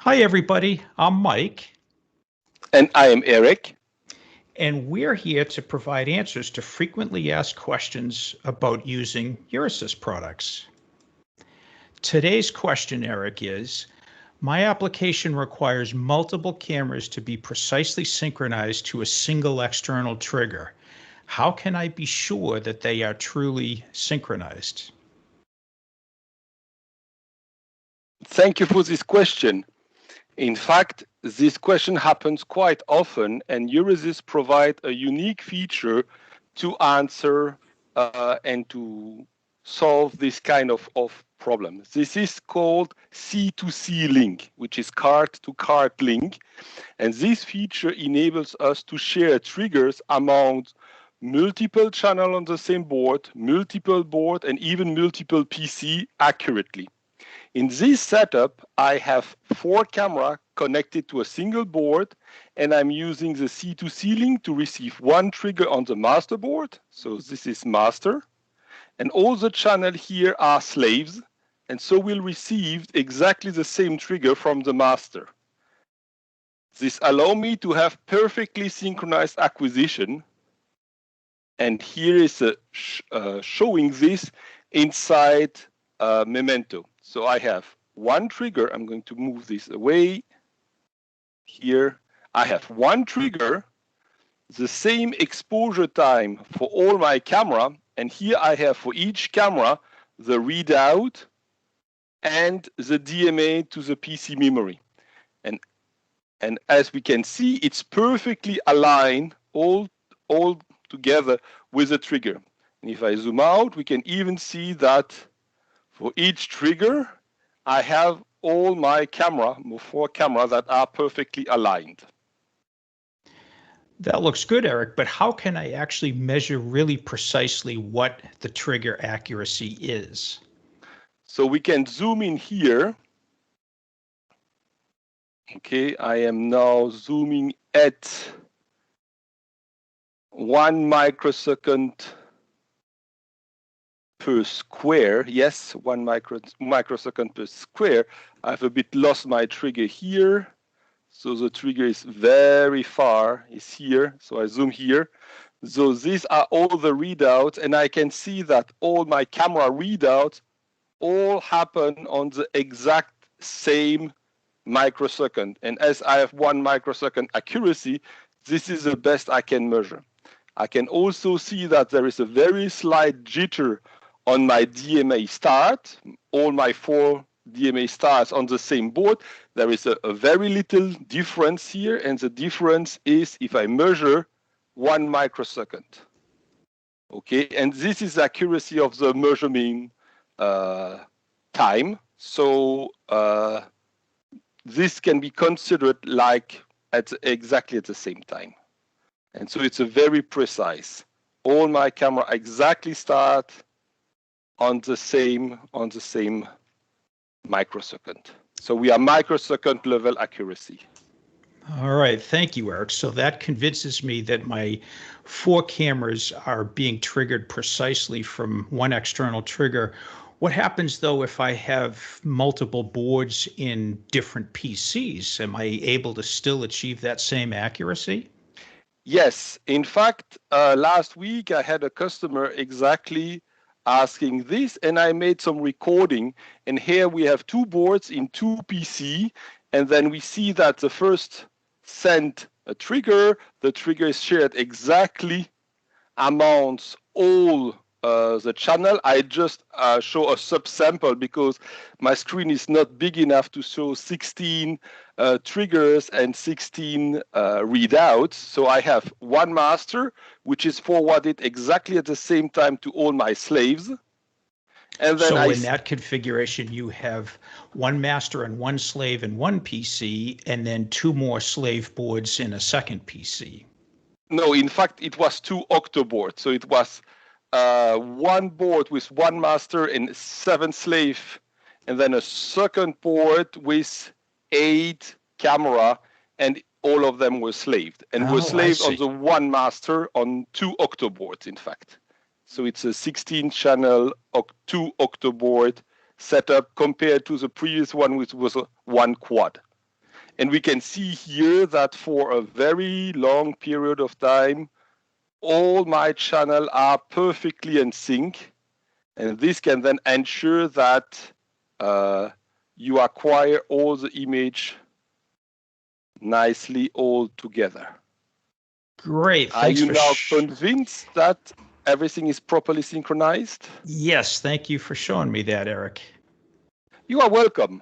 Hi, everybody. I'm Mike, And I am Eric. and we're here to provide answers to frequently asked questions about using Euresys products. Today's question, Eric, is my application requires multiple cameras to be precisely synchronized to a single external trigger. How can I be sure that they are truly synchronized? Thank you for this question. In fact, this question happens quite often, and Euresys provide a unique feature to answer and to solve this kind of problem. This is called C2C link, which is card-to-card link. And this feature enables us to share triggers among multiple channels on the same board, multiple board, and even multiple PC accurately. In this setup, I have 4 cameras connected to a single board, and I'm using the C2C link to receive one trigger on the master board. So this is master. And all the channels here are slaves, and so we'll receive exactly the same trigger from the master. This allows me to have perfectly synchronized acquisition. And here is showing this inside Memento. So I have one trigger. I'm going to move this away. Here I have one trigger, the same exposure time for all my camera. And here I have for each camera the readout and the DMA to the PC memory. And as we can see, it's perfectly aligned all together with the trigger. And if I zoom out, we can even see that for each trigger, I have all my 4 cameras that are perfectly aligned. That looks good, Eric, but how can I actually measure really precisely what the trigger accuracy is? So we can zoom in here. Okay, I am now zooming at 1 microsecond per square. Yes, 1 microsecond per square. I've a bit lost my trigger here. So the trigger is very far, is here. So I zoom here. So these are all the readouts, and I can see that all my camera readouts all happen on the exact same microsecond. And as I have 1 microsecond accuracy, this is the best I can measure. I can also see that there is a very slight jitter on my DMA start. All my 4 DMA starts on the same board. There is a very little difference here, and the difference is if I measure 1 microsecond. Okay, and this is the accuracy of the measurement time. So this can be considered like exactly at the same time. And so it's a very precise. All my camera exactly start on the same microsecond. So we are microsecond level accuracy. All right, thank you, Eric. So that convinces me that my 4 cameras are being triggered precisely from one external trigger. What happens though if I have multiple boards in different PCs? Am I able to still achieve that same accuracy? Yes, in fact, last week I had a customer exactly asking this, and I made some recording. And here we have 2 boards in 2 PC, and then we see that the first sent a trigger. The trigger is shared exactly amounts all the channel. I just show a subsample because my screen is not big enough to show 16 triggers and 16 readouts. So I have one master, which is forwarded exactly at the same time to all my slaves. And then so in that configuration, you have one master and one slave in one PC, and then 2 more slave boards in a second PC. No, in fact, it was 2 octo boards. So it was one board with 1 master and 7 slave, and then a second board with 8 camera, and all of them were slaved. And were slaved on the 1 master on 2 octo boards, in fact. So it's a 16-channel 2 octo board setup compared to the previous one, which was a 1 quad. And we can see here that for a very long period of time, all my channels are perfectly in sync. And this can then ensure that you acquire all the image nicely all together. Great. Are Thanks you for now convinced that everything is properly synchronized? Yes, thank you for showing me that, Eric. You are welcome.